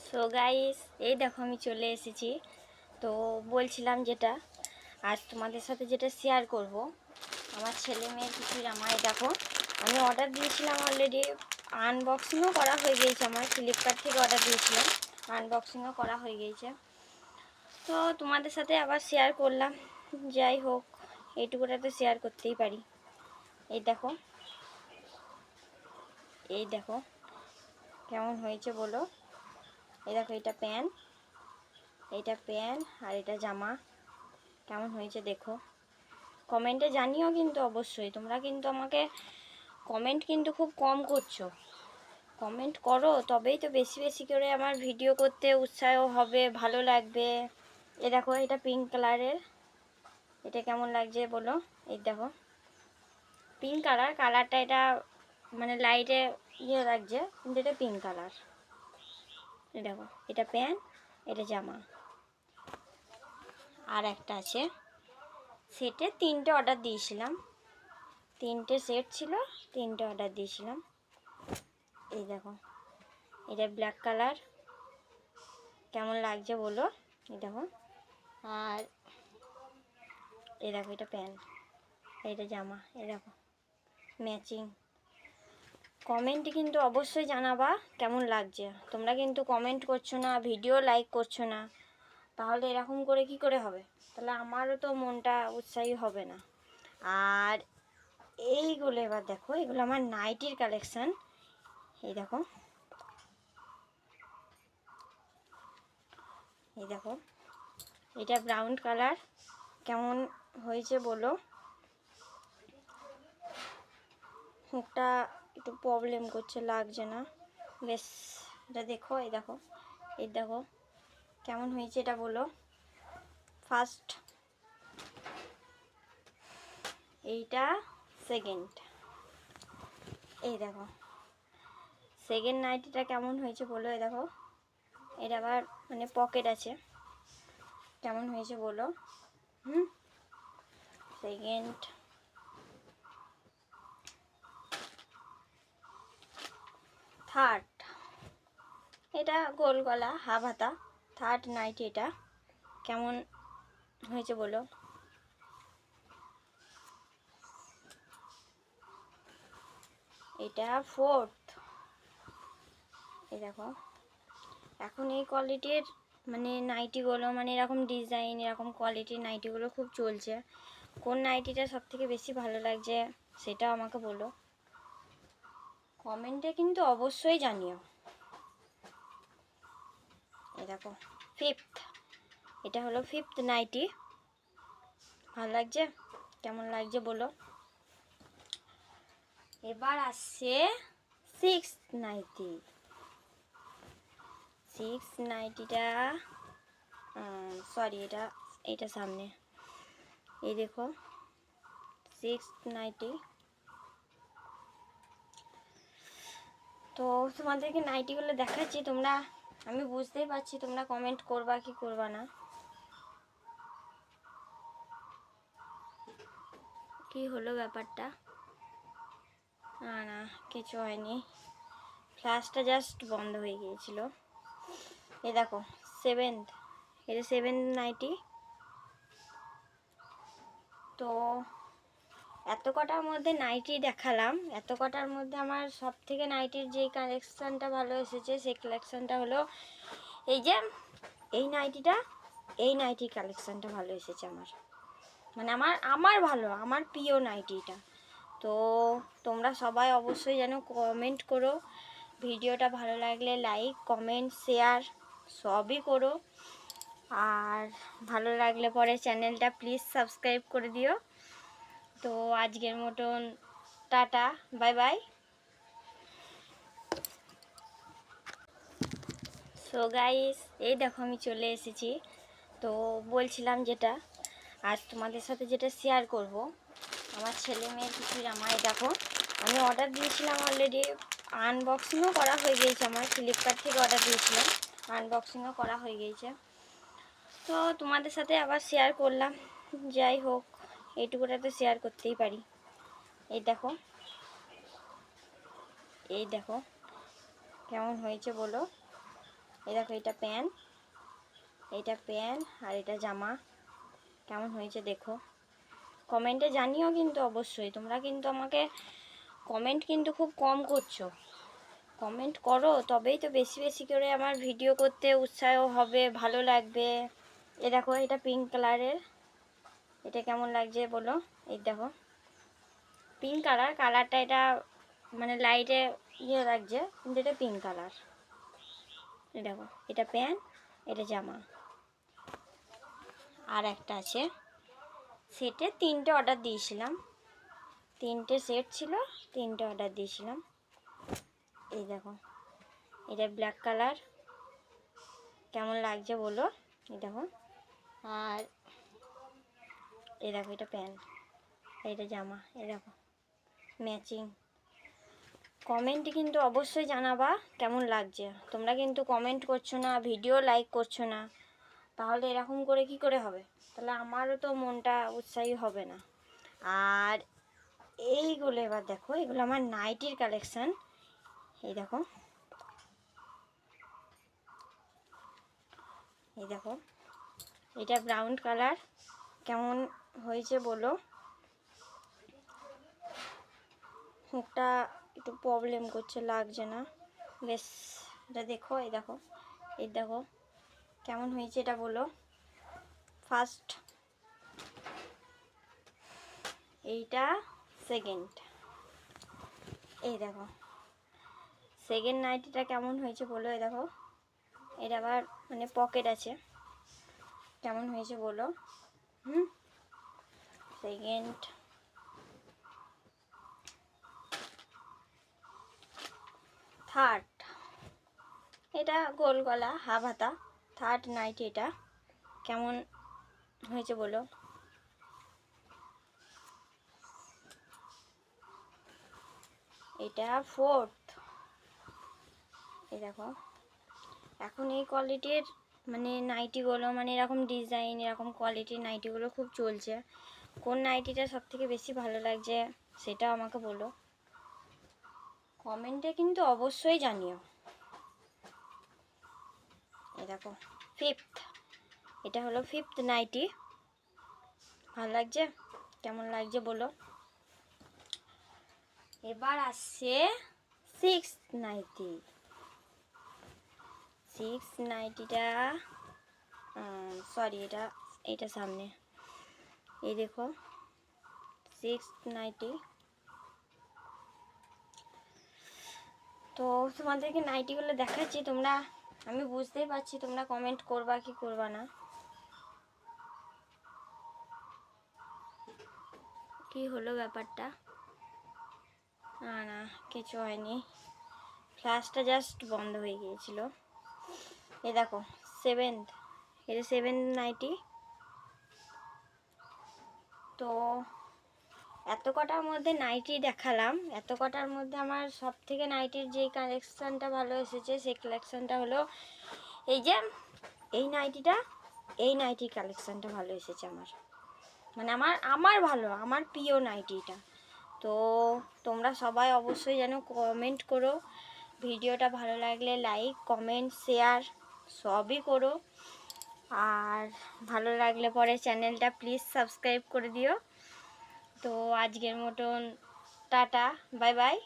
So guys, এই দেখো আমি চলে এসেছি। তো বলছিলাম যেটা আজ তোমাদের সাথে যেটা শেয়ার করব, আমার ছেলে মেয়ের কিছু জামা। এই দেখো, আমি অর্ডার দিয়েছিলাম অলরেডি, আনবক্সিংও করা হয়ে গিয়েছে। আমার ফ্লিপকার্ট থেকে অর্ডার দিয়েছিলাম, আনবক্সিংও করা হয়ে গিয়েছে। তো তোমাদের সাথে আবার শেয়ার করলাম। যাই হোক, এইটুকুটা তো শেয়ার করতেই পারি। এই দেখো, এই দেখো কেমন হয়েছে বলো। এই দেখো, এটা প্যান্ট, এইটা প্যান্ট আর এটা জামা। কেমন হয়েছে দেখো, কমেন্টে জানিও কিন্তু অবশ্যই। তোমরা কিন্তু আমাকে কমেন্ট কিন্তু খুব কম করছো। কমেন্ট করো, তবেই তো বেশি বেশি করে আমার ভিডিও করতে উৎসাহ হবে, ভালো লাগবে। এ দেখো, এটা পিঙ্ক কালারের, এটা কেমন লাগছে বলো। এই দেখো, পিঙ্ক কালারটা এটা মানে লাইটে ইয়ে লাগছে, কিন্তু এটা পিঙ্ক কালার। এই দেখো, এটা প্যান্ট, এটা জামা। আর একটা আছে, সেটে 3টে অর্ডার দিয়েছিলাম, 3টে সেট ছিল, 3টে অর্ডার দিয়েছিলাম। এই দেখো, এটা ব্ল্যাক কালার, কেমন লাগছে বলো। এই দেখো, আর এই দেখো, এটা প্যান্ট, এটা জামা। এই দেখো, ম্যাচিং। কমেন্টে কিন্তু অবশ্যই জানাবা কেমন লাগছে। তোমরা কিন্তু কমেন্ট করছো না, ভিডিও লাইক করছো না, তাহলে এরকম করে কি করে হবে? তাহলে আমারও তো মনটা উৎসাহী হবে না। আর এইগুলো এবার দেখো, এগুলো আমার নাইটির কালেকশান। এই দেখো, এই দেখো, এটা ব্রাউন কালার, কেমন হয়েছে বলো। মুখটা একটু প্রবলেম করছে, লাগছে না বেশ। এটা দেখো, এই দেখো, এই দেখো কেমন হয়েছে এটা বলো। ফার্স্ট, এইটা সেকেন্ড। এই দেখো, সেকেন্ড নাইটিটা কেমন হয়েছে বলো। এই দেখো, এটা আবার মানে পকেট আছে, কেমন হয়েছে বলো। সেকেন্ড, থার্ড, এটা গোল গলা হাফ হাতা। থার্ড নাইটি এটা কেমন হয়েছে বলো। এটা ফোর্থ। এই দেখো, এখন এই কোয়ালিটির মানে নাইটিগুলো, মানে এরকম ডিজাইন, এরকম কোয়ালিটির নাইটিগুলো খুব চলছে। কোন নাইটিটা সব থেকে বেশি ভালো লাগছে সেটাও আমাকে বলো, কমেন্টে কিন্তু অবশ্যই জানিও। এই দেখো, ফিফথ, এটা হলো ফিফথ নাইটি। ভালো লাগছে, কেমন লাগছে বলো। এবার আসছে সিক্স নাইটি। সিক্স নাইটিটা সরি, এটা সামনে। এই দেখো, সিক্স নাইটি। তো তোমাদেরকে নাইটিগুলো দেখাচ্ছি, তোমরা, আমি বুঝতেই পারছি তোমরা কমেন্ট করবা কি করবা না। কি হলো ব্যাপারটা? না না, কিছু হয়নি, ফ্ল্যাশটা জাস্ট বন্ধ হয়ে গিয়েছিল। এই দেখো, সেভেন্থ, এটা সেভেন্থ নাইটি। তো এত কটার মধ্যে নাইটি দেখালাম, এত কটার মধ্যে আমার সব থেকে নাইটির যেই কালেকশানটা ভালো এসেছে সেই কালেকশানটা হলো এই যে এই নাইটিটা। এই নাইটির কালেকশানটা ভালো এসেছে আমার, মানে আমার ভালো, আমার প্রিয় নাইটিটা। তো তোমরা সবাই অবশ্যই যেন কমেন্ট করো, ভিডিওটা ভালো লাগলে লাইক কমেন্ট শেয়ার সবই করো। আর ভালো লাগলে পরে চ্যানেলটা প্লিজ সাবস্ক্রাইব করে দিও। তো আজকের মতন tata, bye bye. So guys, এই দেখো আমি চলে এসেছি। তো বলছিলাম যেটা আজ তোমাদের সাথে যেটা শেয়ার করব, আমার ছেলে মেয়ের কিছু জামা। এই দেখো, আমি অর্ডার দিয়েছিলাম অলরেডি, আনবক্সিংও করা হয়ে গিয়েছে। আমার ফ্লিপকার্ট থেকে অর্ডার দিয়েছিলাম, আনবক্সিংও করা হয়ে গিয়েছে। তো তোমাদের সাথে আবার শেয়ার করলাম। যাই হোক, এইটুকুটা তো শেয়ার করতেই পারি। এই দেখো, এই দেখো কেমন হয়েছে বলো। এই দেখো এটা প্যান্ট, এটা প্যান্ট আর এটা জামা। কেমন হয়েছে দেখো, কমেন্টে জানিও কিন্তু অবশ্যই। তোমরা কিন্তু আমাকে কমেন্ট কিন্তু খুব কম করছো, কমেন্ট করো তবেই তো বেশি বেশি করে আমার ভিডিও করতে উৎসাহ হবে, ভালো লাগবে। এ দেখো এটা পিঙ্ক কালারের, এটা কেমন লাগছে বলো। এই দেখো পিঙ্ক কালার, কালারটা এটা মানে লাইটে ইয়ে লাগছে কিন্তু এটা পিঙ্ক কালার। এই দেখো এটা প্যান্ট, এটা জামা। আর একটা আছে, সেটে 3টে অর্ডার দিয়েছিলাম, 3টে সেট ছিল, 3টে অর্ডার দিয়েছিলাম। এই দেখো এটা ব্ল্যাক কালার, কেমন লাগছে বলো। এই দেখো, আর এই দেখো এটা প্যান্ট, এটা জামা। এই দেখো ম্যাচিং। কমেন্টে কিন্তু অবশ্যই জানাবা কেমন লাগছে। তোমরা কিন্তু কমেন্ট করছো না, ভিডিও লাইক করছো না, তাহলে এরকম করে কি করে হবে? তাহলে আমারও তো মনটা উৎসাহী হবে না। আর এইগুলো এবার দেখো, এগুলো আমার নাইটির কালেকশান। এই দেখো, এই দেখো এটা ব্রাউন কালার, কেমন হয়েছে বলো। মুখটা একটু প্রবলেম করছে, লাগছে না বেশ। এটা দেখো, এই দেখো, এই দেখো কেমন হয়েছে এটা বলো। ফার্স্ট, এইটা সেকেন্ড। এই দেখো সেকেন্ড নাইটিটা কেমন হয়েছে বলো। এই দেখো এটা আবার মানে পকেট আছে, কেমন হয়েছে বলো। সেকেন্ড, থার্ড, এটা গোল গলা হাফ হাতা। থার্ড নাইটি এটা কেমন হয়েছে বলো। এটা ফোর্থ। এই দেখো এখন এই কোয়ালিটির মানে নাইটিগুলো, মানে এরকম ডিজাইন, এরকম কোয়ালিটির নাইটিগুলো খুব চলছে। কোন নাইটিটা সব থেকে বেশি ভালো লাগছে সেটাও আমাকে বলো, কমেন্টে কিন্তু অবশ্যই জানিও। এই দেখো ফিফথ, এটা হলো ফিফথ নাইটি, ভালো লাগছে, কেমন লাগছে বলো। এবার আসছে সিক্স নাইটি। সিক্স নাইটিটা সরি, এটা সামনে। এই দেখো সিক্স নাইটি। তো তোমাদেরকে নাইটিগুলো দেখাচ্ছি, তোমরা, আমি বুঝতেই পারছি তোমরা কমেন্ট করবা কি করবা না। কি হলো ব্যাপারটা, না না কিছু হয়নি, ফ্ল্যাশটা জাস্ট বন্ধ হয়ে গিয়েছিল। এই দেখো সেভেন্থ, এটা সেভেন্থ নাইটি। তো এত কটার মধ্যে নাইটি দেখালাম, এত কটার মধ্যে আমার সব থেকে নাইটির যেই কালেকশানটা ভালো এসেছে সেই কালেকশানটা হলো এই যে এই নাইটিটা, এই নাইটির কালেকশানটা ভালো এসেছে আমার, মানে আমার ভালো, আমার প্রিয় নাইটিটা। তো তোমরা সবাই অবশ্যই যেন কমেন্ট করো, ভিডিওটা ভালো লাগলে লাইক কমেন্ট শেয়ার সবই করো। আর ভালো লাগলে পরে চ্যানেলটা প্লিজ সাবস্ক্রাইব করে দিও। তো আজকের মতন টাটা, বাই বাই।